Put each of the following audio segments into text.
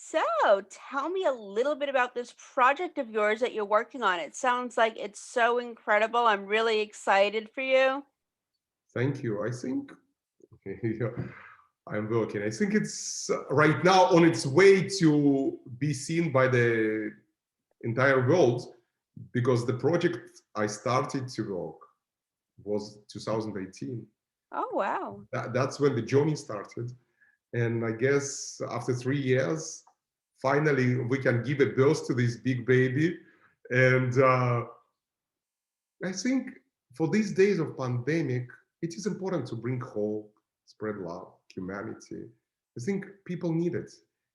So, tell me a little bit about this project of yours that you're working on. It sounds like it's so incredible. I'm really excited for you. Thank you. I think yeah, I'm working. I think it's right now on its way to be seen by the entire world because the project I started to work was 2018. Oh, wow. That's when the journey started. And I guess after 3 years, finally we can give a birth to this big baby. And I think for these days of pandemic, it is important to bring hope, spread love, humanity. I think people need it.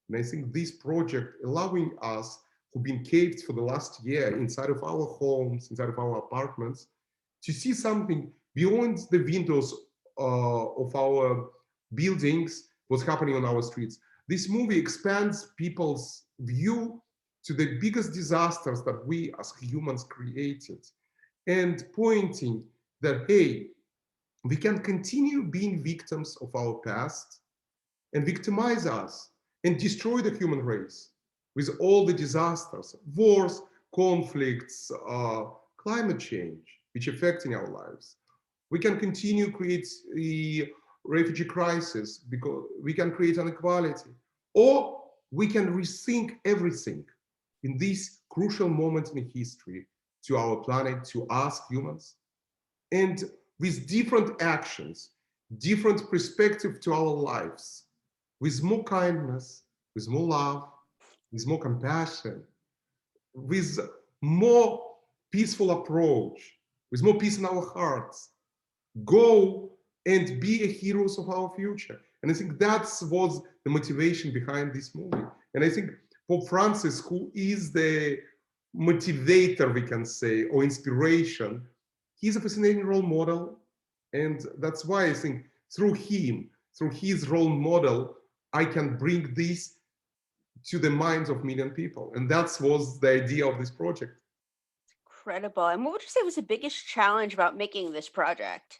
And I think this project allowing us who've been caged for the last year inside of our homes, inside of our apartments, to see something beyond the windows of our buildings, what's happening on our streets. This movie expands people's view to the biggest disasters that we as humans created and pointing that, hey, we can continue being victims of our past and victimize us and destroy the human race with all the disasters, wars, conflicts, climate change, which affecting our lives. We can continue create the refugee crisis because we can create inequality, or we can rethink everything in this crucial moment in history to our planet, to us humans, and with different actions, different perspective to our lives, with more kindness, with more love, with more compassion, with more peaceful approach, with more peace in our hearts, go and be a heroes of our future. And I think that was the motivation behind this movie. And I think Pope Francis, who is the motivator, we can say, or inspiration, he's a fascinating role model. And that's why I think through him, through his role model, I can bring this to the minds of million people. And that was the idea of this project. Incredible. And what would you say was the biggest challenge about making this project?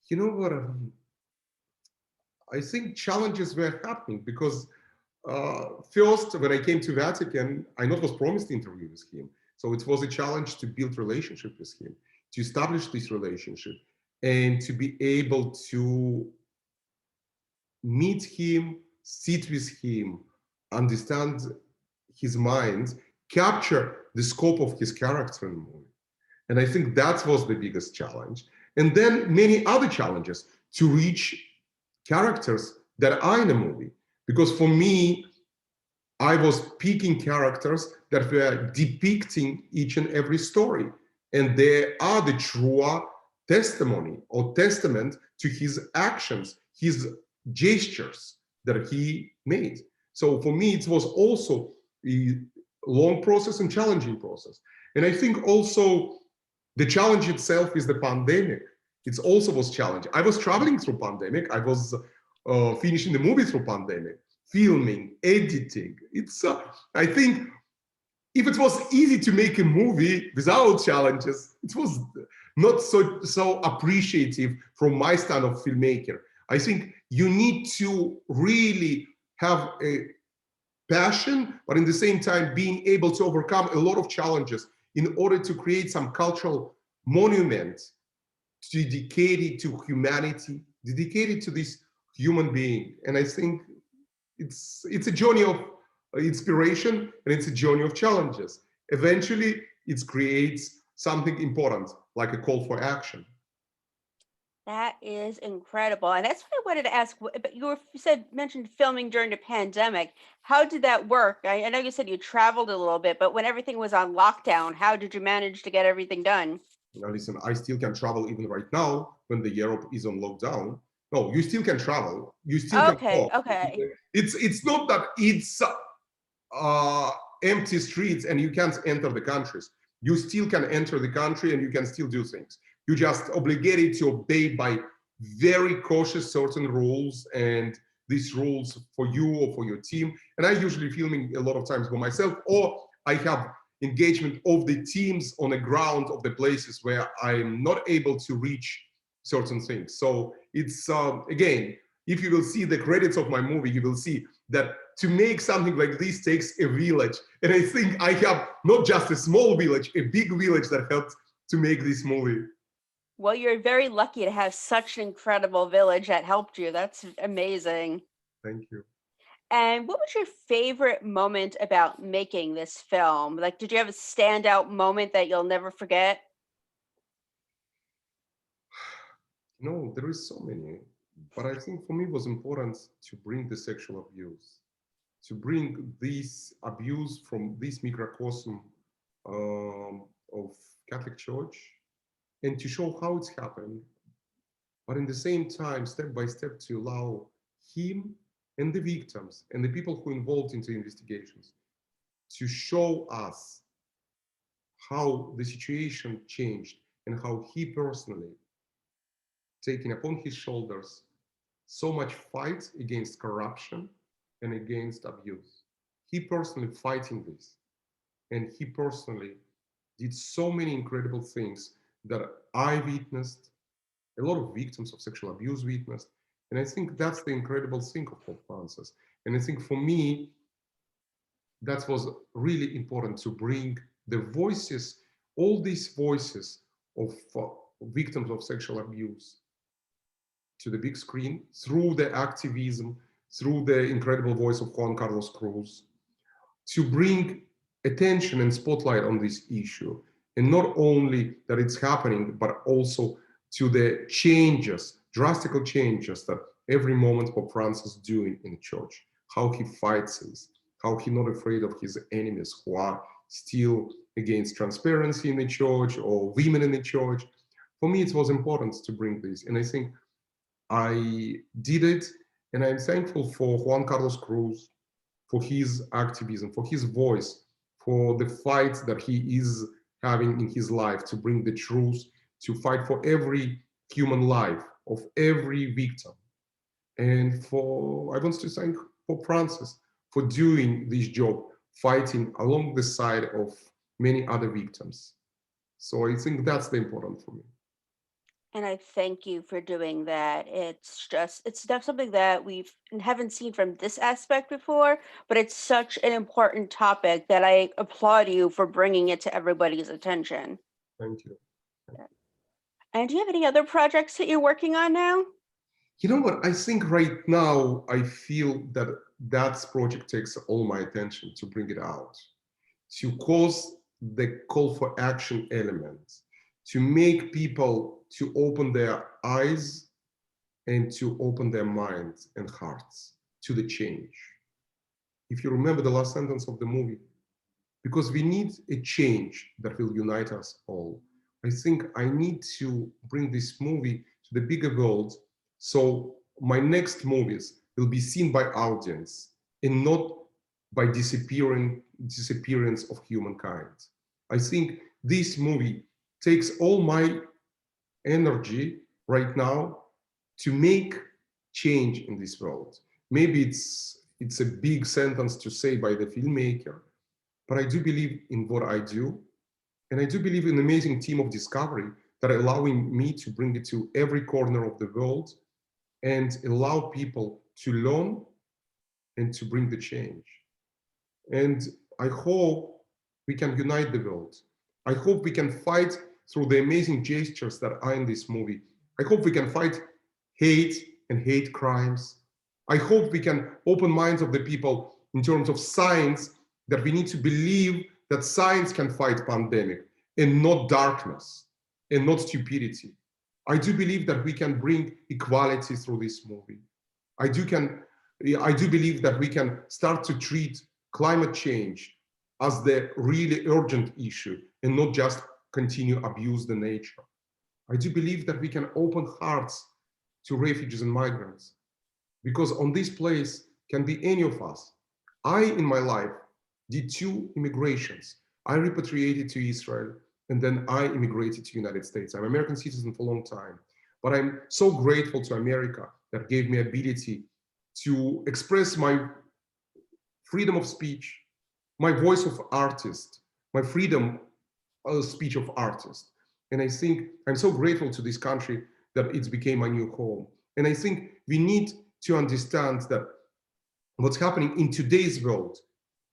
You know what? I think challenges were happening because first, when I came to Vatican, I not was promised the interview with him. So it was a challenge to build relationship with him, to establish this relationship, and to be able to meet him, sit with him, understand his mind, capture the scope of his character in the movie. And I think that was the biggest challenge. And then many other challenges to reach characters that are in the movie. Because for me, I was picking characters that were depicting each and every story. And they are the true testimony or testament to his actions, his gestures that he made. So for me, it was also a long process and challenging process. And I think also the challenge itself is the pandemic. It also was challenging. I was traveling through pandemic. I was finishing the movie through pandemic, filming, editing. It's I think if it was easy to make a movie without challenges, it was not so appreciative from my stand of filmmaker. I think you need to really have a passion, but in the same time being able to overcome a lot of challenges in order to create some cultural monument dedicated to humanity, dedicated to this human being. And I think it's a journey of inspiration and it's a journey of challenges. Eventually, it creates something important, like a call for action. That is incredible. And that's what I wanted to ask. But you said mentioned filming during the pandemic. How did that work? I know you said you traveled a little bit, but when everything was on lockdown, how did you manage to get everything done? Now, listen, I still can travel even right now when the Europe is on lockdown. No, you still can travel. You still can Okay, walk. okay. It's not that it's uh, empty streets and you can't enter the countries. You still can enter the country and you can still do things. You just obligated to obey by very cautious certain rules and these rules for you or for your team. And I usually filming a lot of times by myself, or I have engagement of the teams on the ground of the places where I'm not able to reach certain things. So it's again, If you will see the credits of my movie, you will see that to make something like this takes a village. And I think I have not just a small village, a big village that helped to make this movie. Well, you're very lucky to have such an incredible village that helped you. That's amazing. Thank you. And what was your favorite moment about making this film? Like, did you have a standout moment that you'll never forget? No, there is so many. But I think for me it was important to bring the sexual abuse, to bring this abuse from this microcosm of Catholic Church and to show how it's happening, but in the same time, step by step, to allow him and the victims and the people who involved into investigations to show us how the situation changed and how he personally taking upon his shoulders so much fight against corruption and against abuse. He personally fighting this, and he personally did so many incredible things that I witnessed, a lot of victims of sexual abuse witnessed. And I think that's the incredible thing of Pope Francis. And I think for me, that was really important to bring the voices, all these voices of victims of sexual abuse to the big screen through the activism, through the incredible voice of Juan Carlos Cruz, to bring attention and spotlight on this issue. And not only that it's happening, but also to the changes, drastic changes that every moment Pope Francis is doing in the church, how he fights this, how he's not afraid of his enemies who are still against transparency in the church or women in the church. For me, it was important to bring this. And I think I did it, and I'm thankful for Juan Carlos Cruz, for his activism, for his voice, for the fight that he is having in his life to bring the truth, to fight for every human life of every victim. And for I want to thank Pope Francis for doing this job, fighting along the side of many other victims. So I think that's the important for me. And I thank you for doing that. It's not something that we've haven't seen from this aspect before, but it's such an important topic that I applaud you for bringing it to everybody's attention. Thank you. And do you have any other projects that you're working on now? You know what? I think right now I feel that that project takes all my attention to bring it out, to cause the call for action element, to make people to open their eyes and to open their minds and hearts to the change. If you remember the last sentence of the movie, because we need a change that will unite us all. I think I need to bring this movie to the bigger world, so my next movies will be seen by audience and not by disappearance of humankind. I think this movie takes all my energy right now to make change in this world. Maybe it's a big sentence to say by the filmmaker, but I do believe in what I do. And I do believe in an amazing team of discovery that are allowing me to bring it to every corner of the world and allow people to learn and to bring the change. And I hope we can unite the world. I hope we can fight through the amazing gestures that are in this movie. I hope we can fight hate and hate crimes. I hope we can open minds of the people in terms of science, that we need to believe that science can fight pandemic and not darkness and not stupidity. I do believe that we can bring equality through this movie. I do can I do believe that we can start to treat climate change as the really urgent issue and not just continue abuse the nature. I do believe that we can open hearts to refugees and migrants, because on this place can be any of us. I, in my life, did 2 immigrations. I repatriated to Israel, and then I immigrated to United States. I'm an American citizen for a long time, but I'm so grateful to America that gave me ability to express my freedom of speech, my voice of artist, my freedom of speech of artist. And I think I'm so grateful to this country that it's became my new home. And I think we need to understand that what's happening in today's world.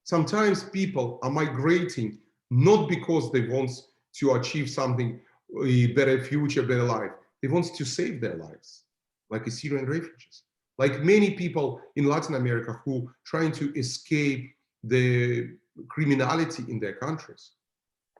Sometimes people are migrating not because they want to achieve something, a better future, better life. They want to save their lives, like Syrian refugees, like many people in Latin America who trying to escape the criminality in their countries.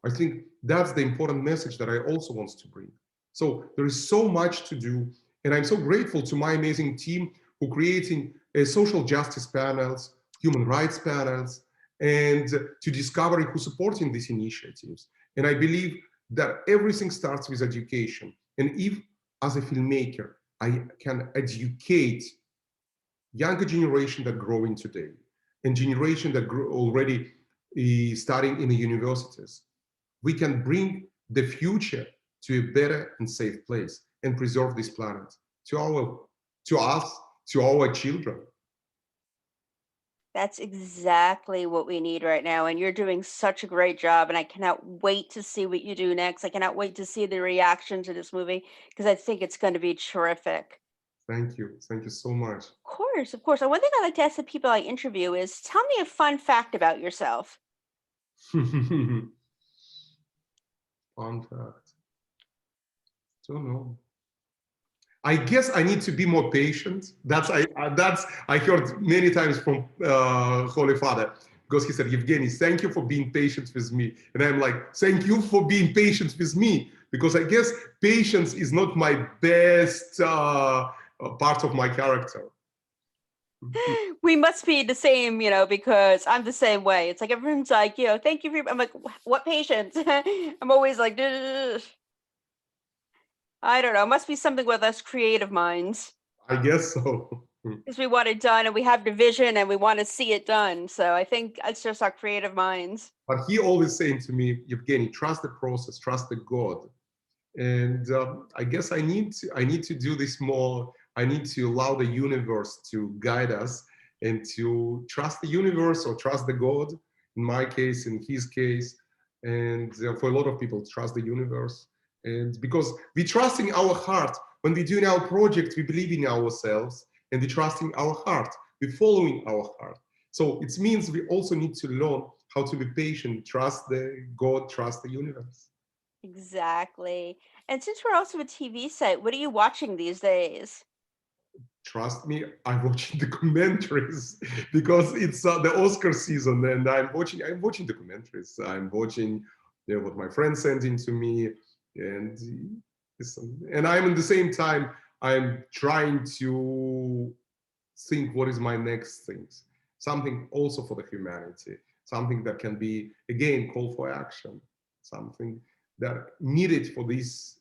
I think that's the important message that I also want to bring. So there is so much to do, and I'm so grateful to my amazing team who creating social justice panels, human rights panels, and to Discovery who supporting these initiatives. And I believe that everything starts with education. And if, as a filmmaker, I can educate younger generation that growing today and generation that grew already studying in the universities, we can bring the future to a better and safe place and preserve this planet to us, to our children. That's exactly what we need right now. And you're doing such a great job. And I cannot wait to see what you do next. I cannot wait to see the reaction to this movie because I think it's going to be terrific. Thank you. Thank you so much. Of course, of course. And one thing I like to ask the people I interview is tell me a fun fact about yourself. Fun fact. Don't know. I guess I need to be more patient. That's I heard many times from Holy Father because he said, Evgeny, thank you for being patient with me, and I'm like, thank you for being patient with me because I guess patience is not my best part of my character. We must be the same, because I'm the same way. It's like everyone's like, thank you for. I'm like, what patience? I'm always like, "Duh." I don't know. It must be something with us creative minds. I guess so. Because we want it done and we have the vision and we want to see it done. So I think it's just our creative minds. But he always saying to me, Evgeny, trust the process, trust the God. And I guess I need to do this more. I need to allow the universe to guide us and to trust the universe or trust the God. In my case, in his case, and for a lot of people, trust the universe. And because we trust in our heart when we're doing our project, we believe in ourselves and we trust in our heart. We're following our heart. So it means we also need to learn how to be patient, trust the God, trust the universe. Exactly. And since we're also a TV site, what are you watching these days? Trust me, I'm watching documentaries because it's the Oscar season, and I'm watching documentaries. I'm watching what my friends sent in to me, and and I'm at the same time I'm trying to think what is my next things, something also for the humanity, something that can be again call for action, something that needed for these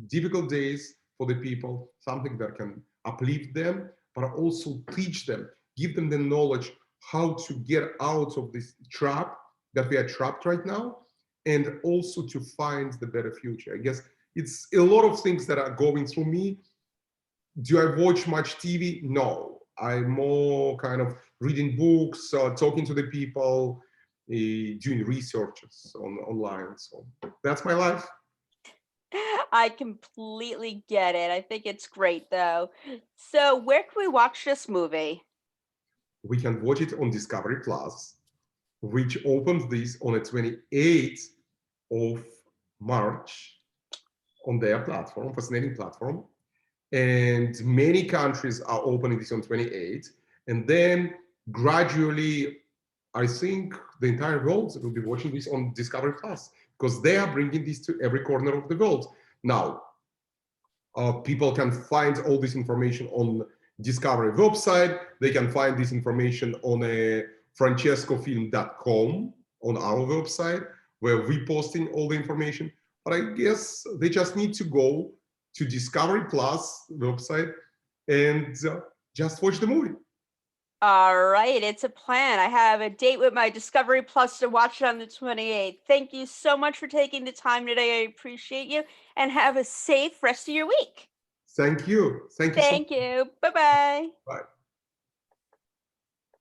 difficult days for the people, something that can uplift them, but also teach them, give them the knowledge how to get out of this trap that we are trapped right now, and also to find the better future. I guess it's a lot of things that are going through me. Do I watch much TV? No. I'm more kind of reading books, talking to the people, doing researches online. So that's my life. I completely get it. I think it's great though. So where can we watch this movie? We can watch it on Discovery Plus, which opens this on the 28th of March on their platform, fascinating platform. And many countries are opening this on 28th. And then gradually, I think the entire world will be watching this on Discovery Plus because they are bringing this to every corner of the world. Now, people can find all this information on Discovery website. They can find this information on a francescofilm.com on our website where we posting all the information. But I guess they just need to go to Discovery Plus website and just watch the movie. All right, it's a plan. I have a date with my Discovery Plus to watch it on the 28th. Thank you so much for taking the time today. I appreciate you and have a safe rest of your week. Thank you. Thank you so much. Thank you. Bye-bye. Bye.